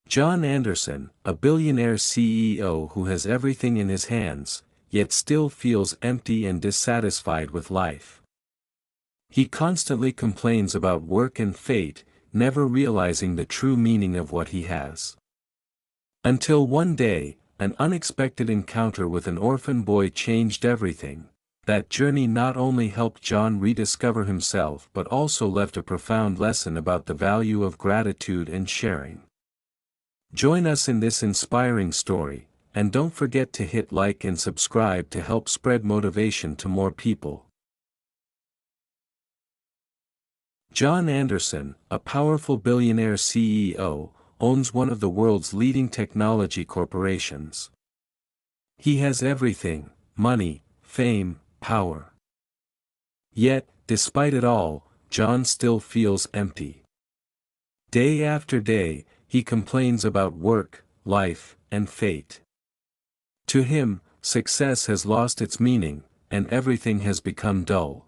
John Anderson, a billionaire CEO who has everything in his hands, yet still feels empty and dissatisfied with life. He constantly complains about work and fate, never realizing the true meaning of what he has. Until one day, an unexpected encounter with an orphan boy changed everything. That journey not only helped John rediscover himself but also left a profound lesson about the value of gratitude and sharing. Join us in this inspiring story, and don't forget to hit like and subscribe to help spread motivation to more people. John Anderson, a powerful billionaire CEO, owns one of the world's leading technology corporations. He has everything: money, fame, power. Yet, despite it all, John still feels empty. Day after day, he complains about work, life, and fate. To him, success has lost its meaning, and everything has become dull.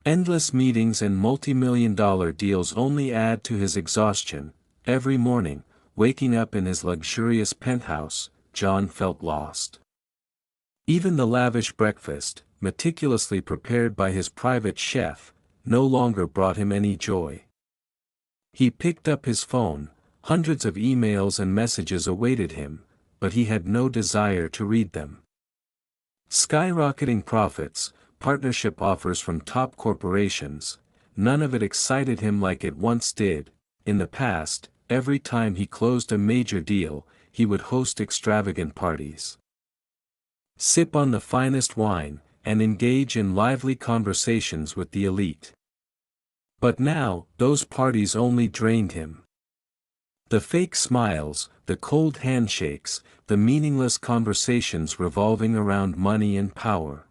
Endless meetings and multi-million-dollar deals only add to his exhaustion. Every morning, waking up in his luxurious penthouse, John felt lost. Even the lavish breakfast, meticulously prepared by his private chef, no longer brought him any joy. He picked up his phone, hundreds of emails and messages awaited him, but he had no desire to read them. Skyrocketing profits, partnership offers from top corporations, none of it excited him like it once did. In the past, every time he closed a major deal, he would host extravagant parties, sip on the finest wine, and engage in lively conversations with the elite. But now, those parties only drained him. The fake smiles, the cold handshakes, the meaningless conversations revolving around money and power.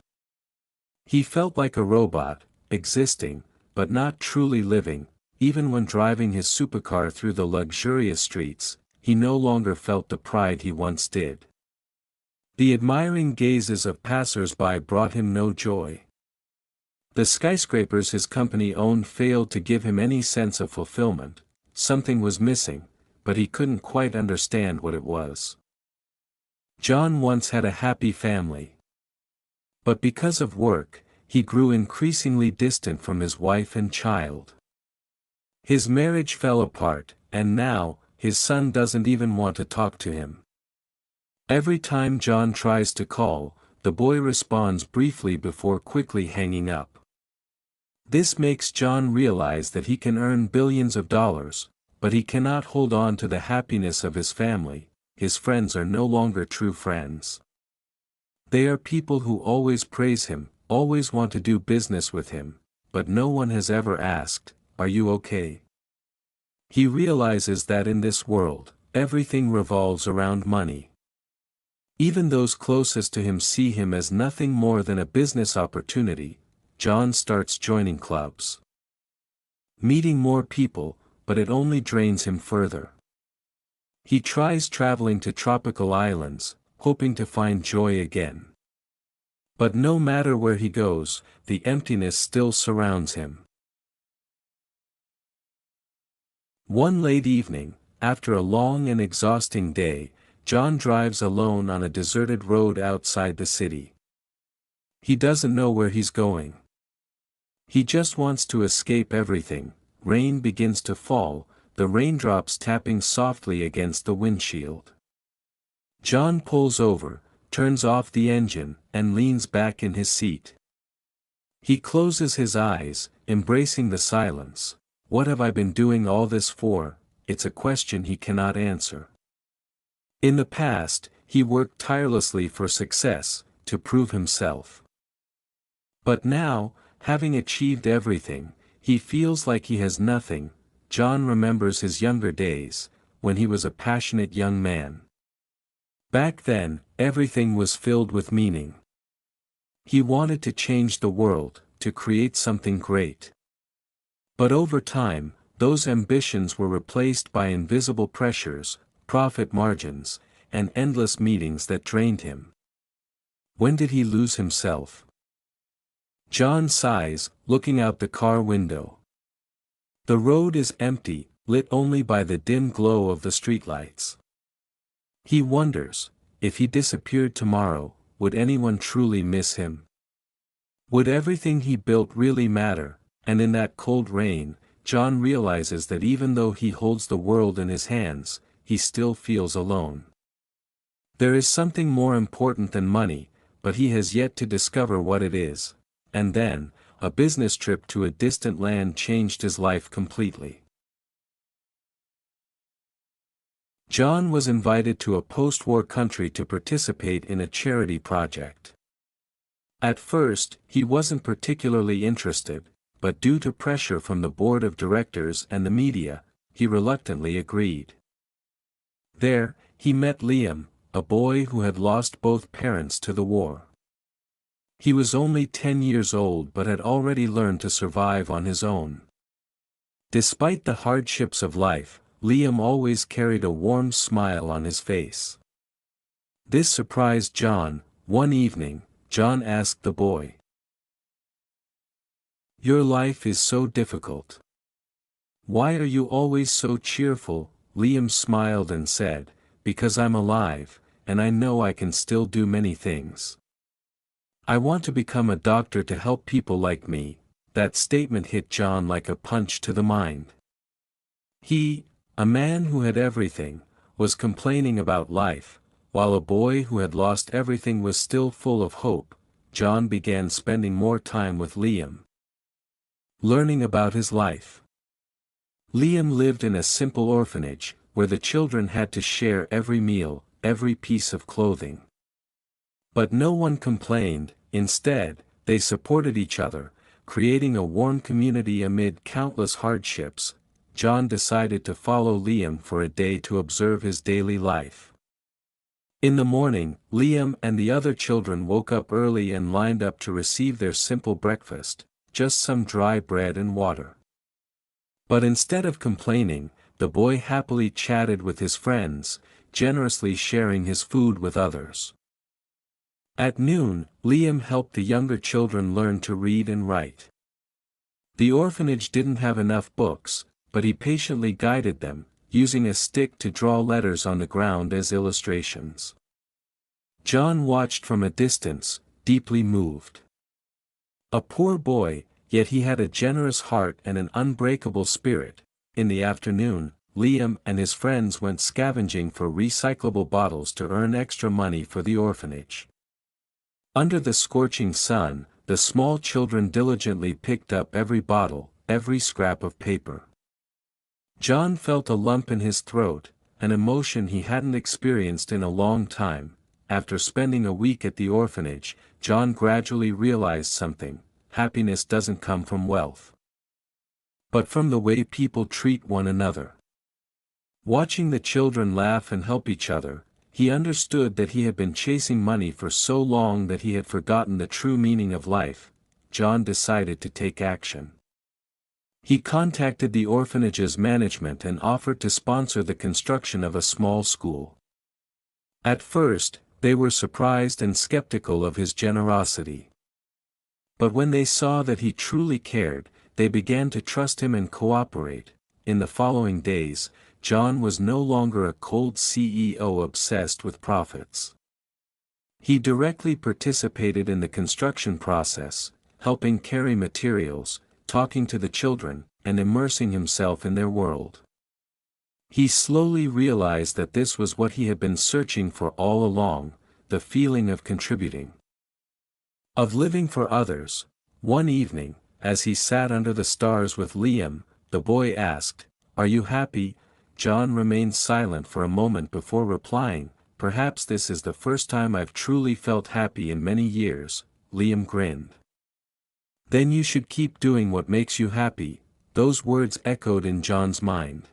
He felt like a robot, existing, but not truly living. Even when driving his supercar through the luxurious streets, he no longer felt the pride he once did. The admiring gazes of passers-by brought him no joy. The skyscrapers his company owned failed to give him any sense of fulfillment. Something was missing, but he couldn't quite understand what it was. John once had a happy family. But because of work, he grew increasingly distant from his wife and child. His marriage fell apart, and now, his son doesn't even want to talk to him. Every time John tries to call, the boy responds briefly before quickly hanging up. This makes John realize that he can earn billions of dollars, but he cannot hold on to the happiness of his family. His friends are no longer true friends. They are people who always praise him, always want to do business with him, but no one has ever asked, "Are you okay?" He realizes that in this world, everything revolves around money. Even those closest to him see him as nothing more than a business opportunity. John starts joining clubs, meeting more people, but it only drains him further. He tries traveling to tropical islands, hoping to find joy again. But no matter where he goes, the emptiness still surrounds him. One late evening, after a long and exhausting day, John drives alone on a deserted road outside the city. He doesn't know where he's going. He just wants to escape everything. Rain begins to fall, the raindrops tapping softly against the windshield. John pulls over, turns off the engine, and leans back in his seat. He closes his eyes, embracing the silence. What have I been doing all this for? It's a question he cannot answer. In the past, he worked tirelessly for success, to prove himself. But now, having achieved everything, he feels like he has nothing. John remembers his younger days, when he was a passionate young man. Back then, everything was filled with meaning. He wanted to change the world, to create something great. But over time, those ambitions were replaced by invisible pressures, profit margins, and endless meetings that drained him. When did he lose himself? John sighs, looking out the car window. The road is empty, lit only by the dim glow of the streetlights. He wonders, if he disappeared tomorrow, would anyone truly miss him? Would everything he built really matter? And in that cold rain, John realizes that even though he holds the world in his hands, he still feels alone. There is something more important than money, but he has yet to discover what it is. And then, a business trip to a distant land changed his life completely. John was invited to a post-war country to participate in a charity project. At first, he wasn't particularly interested, but due to pressure from the board of directors and the media, he reluctantly agreed. There, he met Liam, a boy who had lost both parents to the war. He was only 10 years old but had already learned to survive on his own. Despite the hardships of life, Liam always carried a warm smile on his face. This surprised John. One evening, John asked the boy, "Your life is so difficult. Why are you always so cheerful?" Liam smiled and said, "Because I'm alive, and I know I can still do many things. I want to become a doctor to help people like me." That statement hit John like a punch to the mind. He, a man who had everything, was complaining about life, while a boy who had lost everything was still full of hope. John began spending more time with Liam, learning about his life. Liam lived in a simple orphanage, where the children had to share every meal, every piece of clothing. But no one complained. Instead, they supported each other, creating a warm community amid countless hardships. John decided to follow Liam for a day to observe his daily life. In the morning, Liam and the other children woke up early and lined up to receive their simple breakfast, just some dry bread and water. But instead of complaining, the boy happily chatted with his friends, generously sharing his food with others. At noon, Liam helped the younger children learn to read and write. The orphanage didn't have enough books, but he patiently guided them, using a stick to draw letters on the ground as illustrations. John watched from a distance, deeply moved. A poor boy, yet he had a generous heart and an unbreakable spirit. In the afternoon, Liam and his friends went scavenging for recyclable bottles to earn extra money for the orphanage. Under the scorching sun, the small children diligently picked up every bottle, every scrap of paper. John felt a lump in his throat, an emotion he hadn't experienced in a long time. After spending a week at the orphanage, John gradually realized something: happiness doesn't come from wealth, but from the way people treat one another. Watching the children laugh and help each other, he understood that he had been chasing money for so long that he had forgotten the true meaning of life. John decided to take action. He contacted the orphanage's management and offered to sponsor the construction of a small school. At first, they were surprised and skeptical of his generosity. But when they saw that he truly cared, they began to trust him and cooperate. In the following days, John was no longer a cold CEO obsessed with profits. He directly participated in the construction process, helping carry materials, talking to the children, and immersing himself in their world. He slowly realized that this was what he had been searching for all along: the feeling of contributing, of living for others. One evening, as he sat under the stars with Liam, the boy asked, "Are you happy?" John remained silent for a moment before replying, "Perhaps this is the first time I've truly felt happy in many years." Liam grinned. "Then you should keep doing what makes you happy." Those words echoed in John's mind.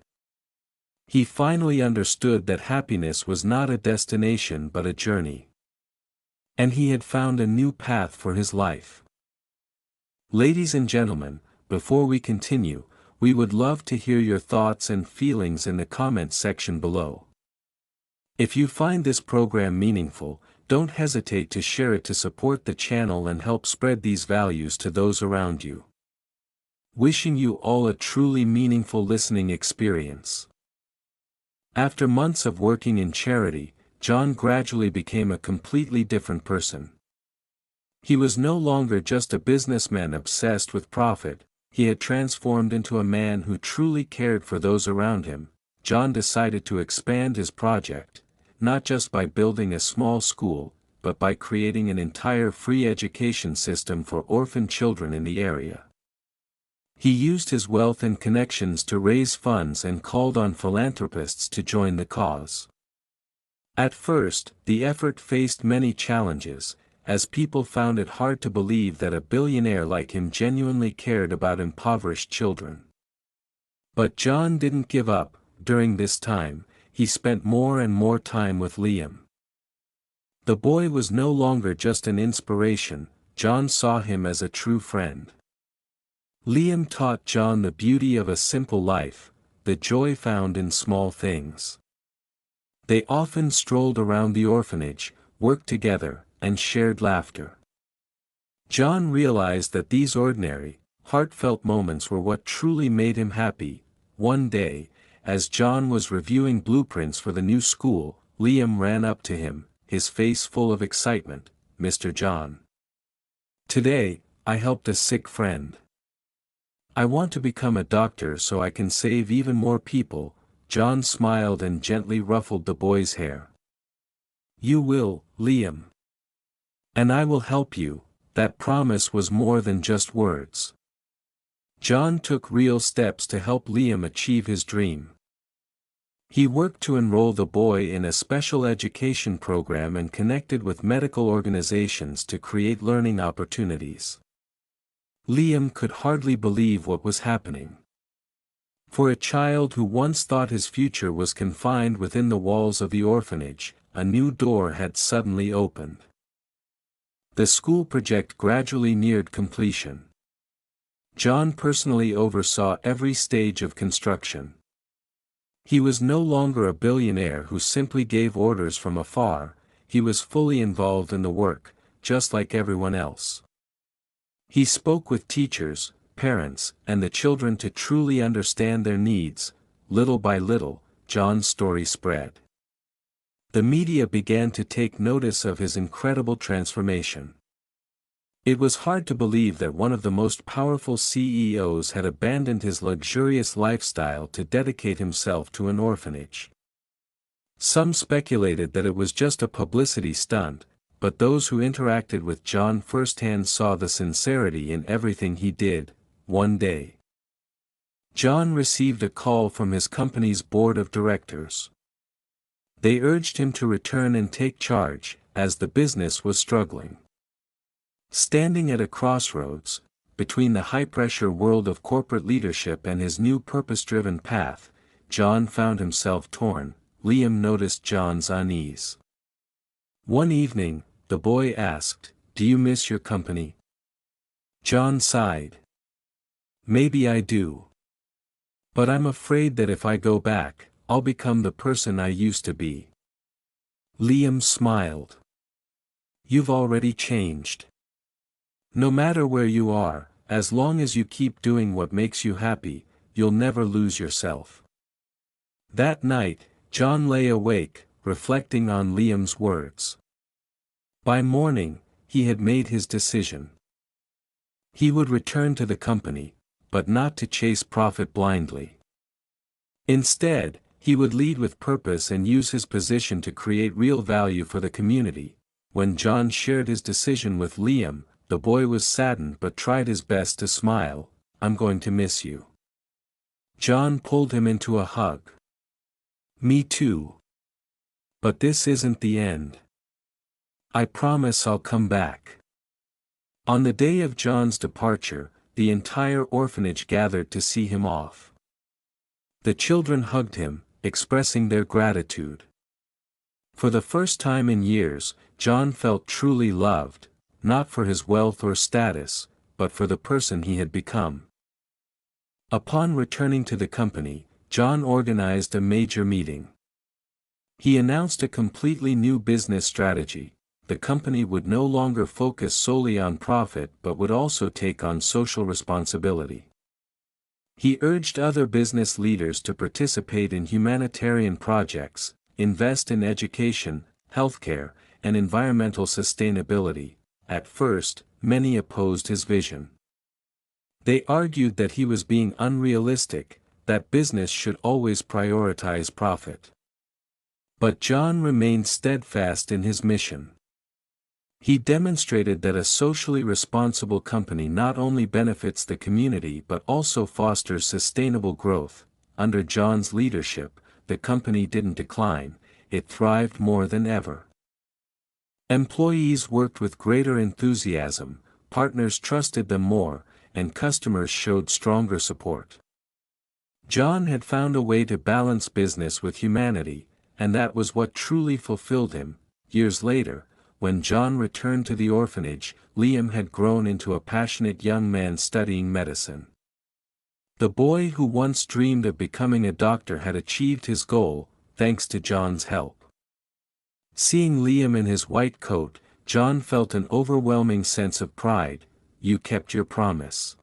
He finally understood that happiness was not a destination but a journey. And he had found a new path for his life. Ladies and gentlemen, before we continue, we would love to hear your thoughts and feelings in the comments section below. If you find this program meaningful, don't hesitate to share it to support the channel and help spread these values to those around you. Wishing you all a truly meaningful listening experience. After months of working in charity, John gradually became a completely different person. He was no longer just a businessman obsessed with profit, he had transformed into a man who truly cared for those around him. John decided to expand his project, not just by building a small school, but by creating an entire free education system for orphan children in the area. He used his wealth and connections to raise funds and called on philanthropists to join the cause. At first, the effort faced many challenges, as people found it hard to believe that a billionaire like him genuinely cared about impoverished children. But John didn't give up. During this time, he spent more and more time with Liam. The boy was no longer just an inspiration, John saw him as a true friend. Liam taught John the beauty of a simple life, the joy found in small things. They often strolled around the orphanage, worked together, and shared laughter. John realized that these ordinary, heartfelt moments were what truly made him happy. One day, as John was reviewing blueprints for the new school, Liam ran up to him, his face full of excitement. "Mr. John. Today, I helped a sick friend. I want to become a doctor so I can save even more people." John smiled and gently ruffled the boy's hair. "You will, Liam. And I will help you." That promise was more than just words. John took real steps to help Liam achieve his dream. He worked to enroll the boy in a special education program and connected with medical organizations to create learning opportunities. Liam could hardly believe what was happening. For a child who once thought his future was confined within the walls of the orphanage, a new door had suddenly opened. The school project gradually neared completion. John personally oversaw every stage of construction. He was no longer a billionaire who simply gave orders from afar, he was fully involved in the work, just like everyone else. He spoke with teachers, parents, and the children to truly understand their needs. Little by little, John's story spread. The media began to take notice of his incredible transformation. It was hard to believe that one of the most powerful CEOs had abandoned his luxurious lifestyle to dedicate himself to an orphanage. Some speculated that it was just a publicity stunt, but those who interacted with John firsthand saw the sincerity in everything he did. One day, John received a call from his company's board of directors. They urged him to return and take charge, as the business was struggling. Standing at a crossroads, between the high-pressure world of corporate leadership and his new purpose-driven path, John found himself torn. Liam noticed John's unease. One evening, the boy asked, "Do you miss your company?" John sighed. "Maybe I do. But I'm afraid that if I go back, I'll become the person I used to be." Liam smiled. "You've already changed. No matter where you are, as long as you keep doing what makes you happy, you'll never lose yourself." That night, John lay awake, reflecting on Liam's words. By morning, he had made his decision. He would return to the company, but not to chase profit blindly. Instead, he would lead with purpose and use his position to create real value for the community. When John shared his decision with Liam, the boy was saddened but tried his best to smile. "I'm going to miss you." John pulled him into a hug. "Me too. But this isn't the end. I promise I'll come back." On the day of John's departure, the entire orphanage gathered to see him off. The children hugged him, expressing their gratitude. For the first time in years, John felt truly loved, not for his wealth or status, but for the person he had become. Upon returning to the company, John organized a major meeting. He announced a completely new business strategy. The company would no longer focus solely on profit but would also take on social responsibility. He urged other business leaders to participate in humanitarian projects, invest in education, healthcare, and environmental sustainability. At first, many opposed his vision. They argued that he was being unrealistic, that business should always prioritize profit. But John remained steadfast in his mission. He demonstrated that a socially responsible company not only benefits the community but also fosters sustainable growth. Under John's leadership, the company didn't decline, it thrived more than ever. Employees worked with greater enthusiasm, partners trusted them more, and customers showed stronger support. John had found a way to balance business with humanity, and that was what truly fulfilled him. Years later, when John returned to the orphanage, Liam had grown into a passionate young man studying medicine. The boy who once dreamed of becoming a doctor had achieved his goal, thanks to John's help. Seeing Liam in his white coat, John felt an overwhelming sense of pride. "You kept your promise."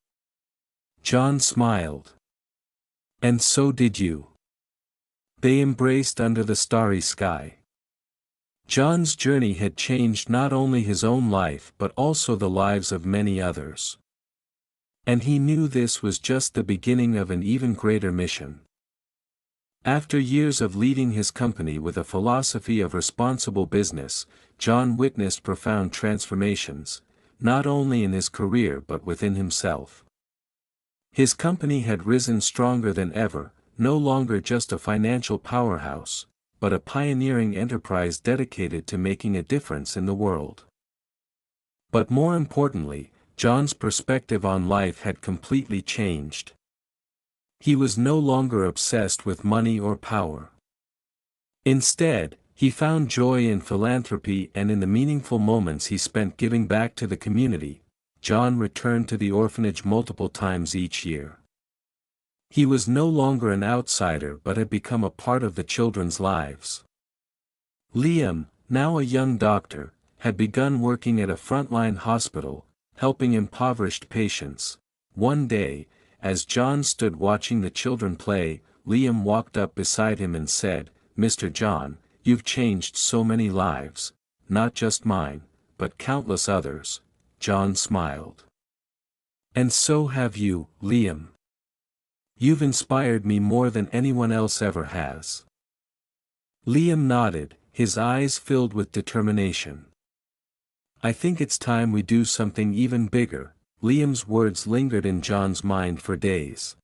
John smiled. "And so did you." They embraced under the starry sky. John's journey had changed not only his own life but also the lives of many others. And he knew this was just the beginning of an even greater mission. After years of leading his company with a philosophy of responsible business, John witnessed profound transformations, not only in his career but within himself. His company had risen stronger than ever, no longer just a financial powerhouse, but a pioneering enterprise dedicated to making a difference in the world. But more importantly, John's perspective on life had completely changed. He was no longer obsessed with money or power. Instead, he found joy in philanthropy and in the meaningful moments he spent giving back to the community. John returned to the orphanage multiple times each year. He was no longer an outsider but had become a part of the children's lives. Liam, now a young doctor, had begun working at a frontline hospital, helping impoverished patients. One day, as John stood watching the children play, Liam walked up beside him and said, "Mr. John, you've changed so many lives, not just mine, but countless others." John smiled. "And so have you, Liam. You've inspired me more than anyone else ever has." Liam nodded, his eyes filled with determination. "I think it's time we do something even bigger." Liam's words lingered in John's mind for days.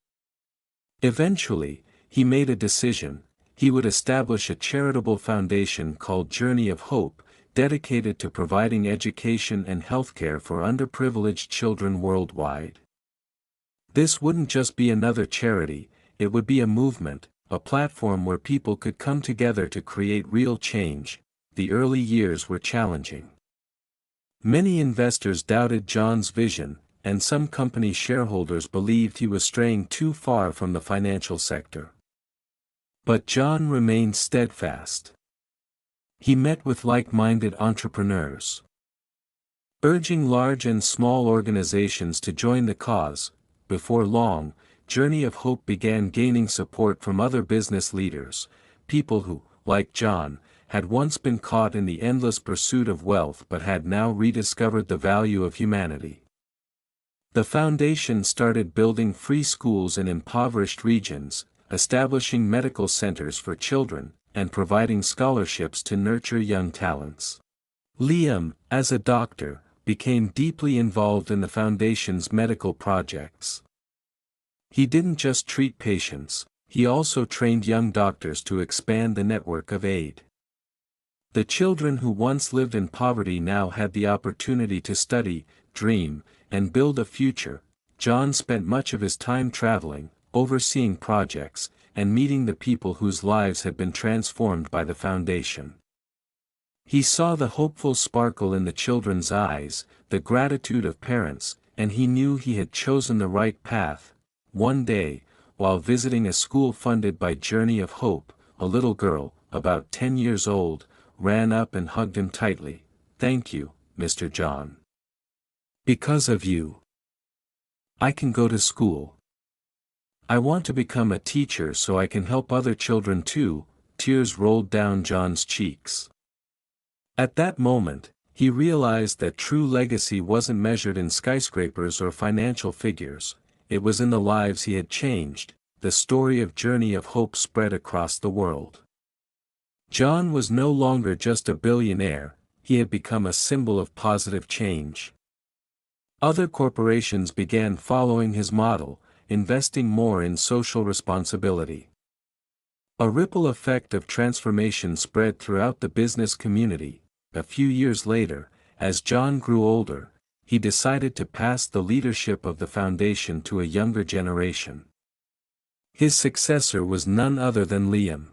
Eventually, he made a decision. He would establish a charitable foundation called Journey of Hope, dedicated to providing education and healthcare for underprivileged children worldwide. This wouldn't just be another charity, it would be a movement, a platform where people could come together to create real change. The early years were challenging. Many investors doubted John's vision, and some company shareholders believed he was straying too far from the financial sector. But John remained steadfast. He met with like-minded entrepreneurs, urging large and small organizations to join the cause. Before long, Journey of Hope began gaining support from other business leaders, people who, like John, had once been caught in the endless pursuit of wealth but had now rediscovered the value of humanity. The foundation started building free schools in impoverished regions, establishing medical centers for children, and providing scholarships to nurture young talents. Liam, as a doctor, became deeply involved in the foundation's medical projects. He didn't just treat patients, he also trained young doctors to expand the network of aid. The children who once lived in poverty now had the opportunity to study, dream, and build a future. John spent much of his time traveling, overseeing projects, and meeting the people whose lives had been transformed by the foundation. He saw the hopeful sparkle in the children's eyes, the gratitude of parents, and he knew he had chosen the right path. One day, while visiting a school funded by Journey of Hope, a little girl, about 10 years old, ran up and hugged him tightly. "Thank you, Mr. John. Because of you, I can go to school." I want to become a teacher so I can help other children too." Tears rolled down John's cheeks. At that moment, he realized that true legacy wasn't measured in skyscrapers or financial figures, it was in the lives he had changed. The story of Journey of Hope spread across the world. John was no longer just a billionaire, he had become a symbol of positive change. Other corporations began following his model, investing more in social responsibility. A ripple effect of transformation spread throughout the business community. A few years later, as John grew older, he decided to pass the leadership of the foundation to a younger generation. His successor was none other than Liam.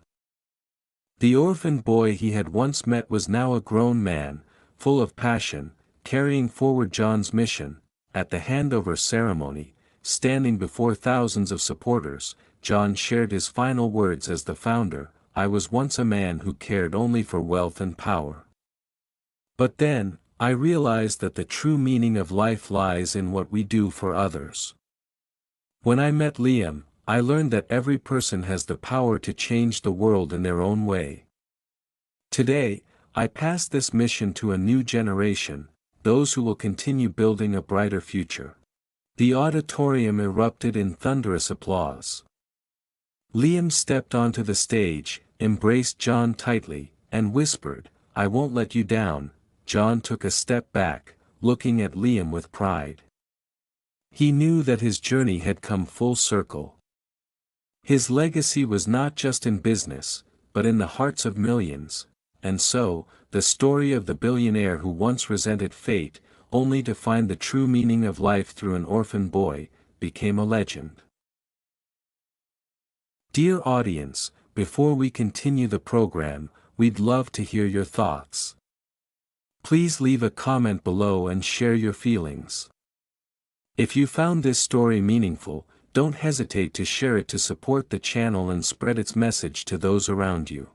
The orphan boy he had once met was now a grown man, full of passion, carrying forward John's mission. At the handover ceremony, standing before thousands of supporters, John shared his final words as the founder: "I was once a man who cared only for wealth and power. But then, I realized that the true meaning of life lies in what we do for others." When I met Liam, I learned that every person has the power to change the world in their own way. Today, I pass this mission to a new generation, those who will continue building a brighter future. The auditorium erupted in thunderous applause. Liam stepped onto the stage, embraced John tightly, and whispered, "I won't let you down." John took a step back, looking at Liam with pride. He knew that his journey had come full circle. His legacy was not just in business, but in the hearts of millions, and so, the story of the billionaire who once resented fate, only to find the true meaning of life through an orphan boy, became a legend. Dear audience, before we continue the program, we'd love to hear your thoughts. Please leave a comment below and share your feelings. If you found this story meaningful, don't hesitate to share it to support the channel and spread its message to those around you.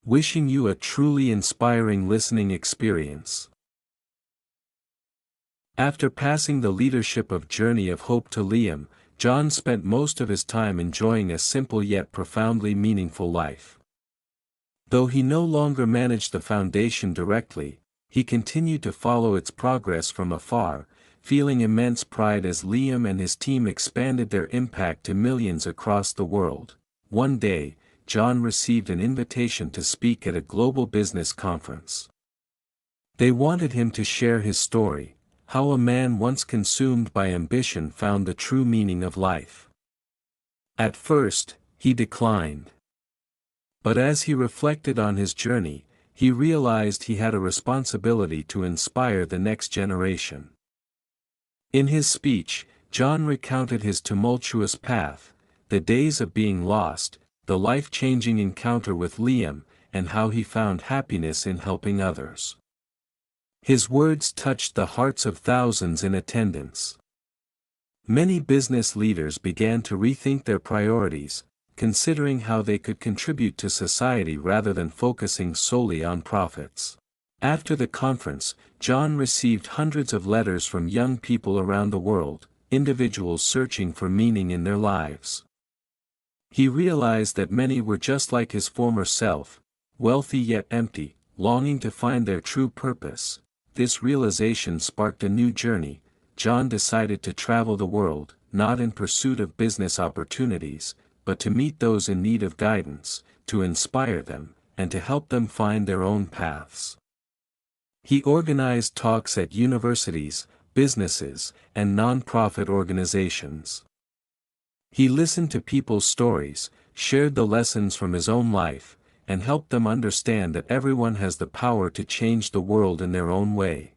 Wishing you a truly inspiring listening experience. After passing the leadership of Journey of Hope to Liam, John spent most of his time enjoying a simple yet profoundly meaningful life. Though he no longer managed the foundation directly, he continued to follow its progress from afar, feeling immense pride as Liam and his team expanded their impact to millions across the world. One day, John received an invitation to speak at a global business conference. They wanted him to share his story, how a man once consumed by ambition found the true meaning of life. At first, he declined. But as he reflected on his journey, he realized he had a responsibility to inspire the next generation. In his speech, John recounted his tumultuous path, the days of being lost, the life-changing encounter with Liam, and how he found happiness in helping others. His words touched the hearts of thousands in attendance. Many business leaders began to rethink their priorities, considering how they could contribute to society rather than focusing solely on profits. After the conference, John received hundreds of letters from young people around the world, individuals searching for meaning in their lives. He realized that many were just like his former self, wealthy yet empty, longing to find their true purpose. This realization sparked a new journey. John decided to travel the world, not in pursuit of business opportunities, but to meet those in need of guidance, to inspire them, and to help them find their own paths. He organized talks at universities, businesses, and non-profit organizations. He listened to people's stories, shared the lessons from his own life, and helped them understand that everyone has the power to change the world in their own way.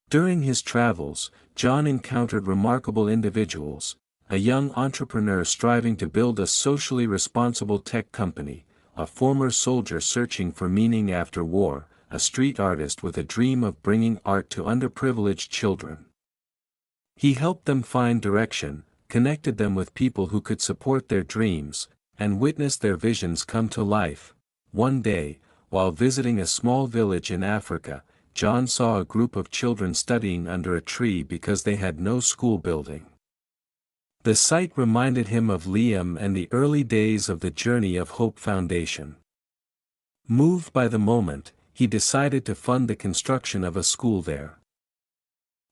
During his travels, John encountered remarkable individuals: a young entrepreneur striving to build a socially responsible tech company, a former soldier searching for meaning after war, a street artist with a dream of bringing art to underprivileged children. He helped them find direction, connected them with people who could support their dreams, and witnessed their visions come to life. One day, while visiting a small village in Africa, John saw a group of children studying under a tree because they had no school building. The sight reminded him of Liam and the early days of the Journey of Hope Foundation. Moved by the moment, he decided to fund the construction of a school there.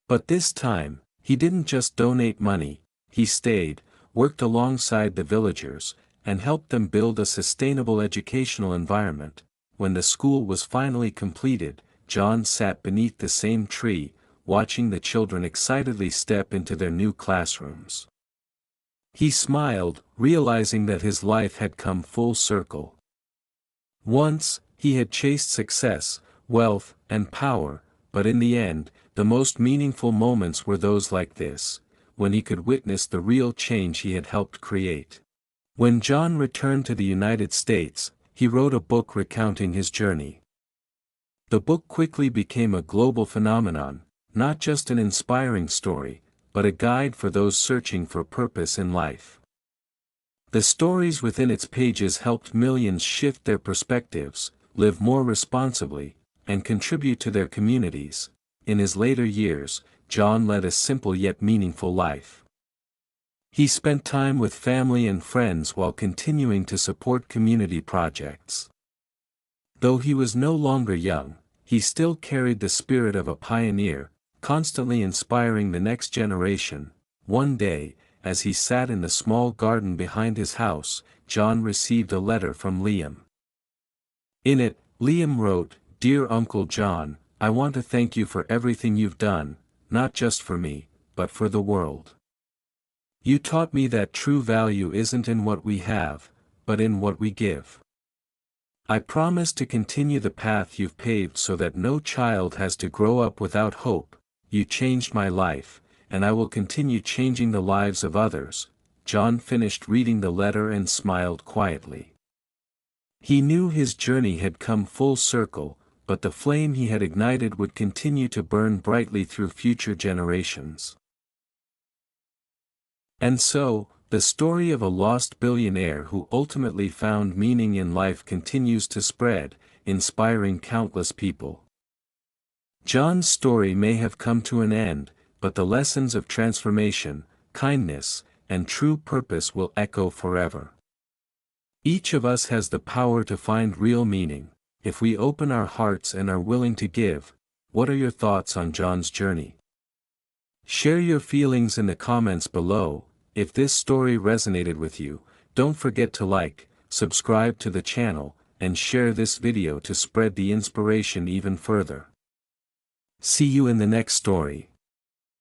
But this time, he didn't just donate money, he stayed, worked alongside the villagers, and helped them build a sustainable educational environment. When the school was finally completed, John sat beneath the same tree, watching the children excitedly step into their new classrooms. He smiled, realizing that his life had come full circle. Once, he had chased success, wealth, and power, but in the end, the most meaningful moments were those like this, when he could witness the real change he had helped create. When John returned to the United States, he wrote a book recounting his journey. The book quickly became a global phenomenon, not just an inspiring story, but a guide for those searching for purpose in life. The stories within its pages helped millions shift their perspectives, live more responsibly, and contribute to their communities. In his later years, John led a simple yet meaningful life. He spent time with family and friends while continuing to support community projects. Though he was no longer young, he still carried the spirit of a pioneer, constantly inspiring the next generation. One day, as he sat in the small garden behind his house, John received a letter from Liam. In it, Liam wrote, "Dear Uncle John, I want to thank you for everything you've done, not just for me, but for the world. You taught me that true value isn't in what we have, but in what we give. I promise to continue the path you've paved so that no child has to grow up without hope. You changed my life, and I will continue changing the lives of others." John finished reading the letter and smiled quietly. He knew his journey had come full circle, but the flame he had ignited would continue to burn brightly through future generations. And so, the story of a lost billionaire who ultimately found meaning in life continues to spread, inspiring countless people. John's story may have come to an end, but the lessons of transformation, kindness, and true purpose will echo forever. Each of us has the power to find real meaning, if we open our hearts and are willing to give. What are your thoughts on John's journey? Share your feelings in the comments below. If this story resonated with you, don't forget to like, subscribe to the channel, and share this video to spread the inspiration even further. See you in the next story.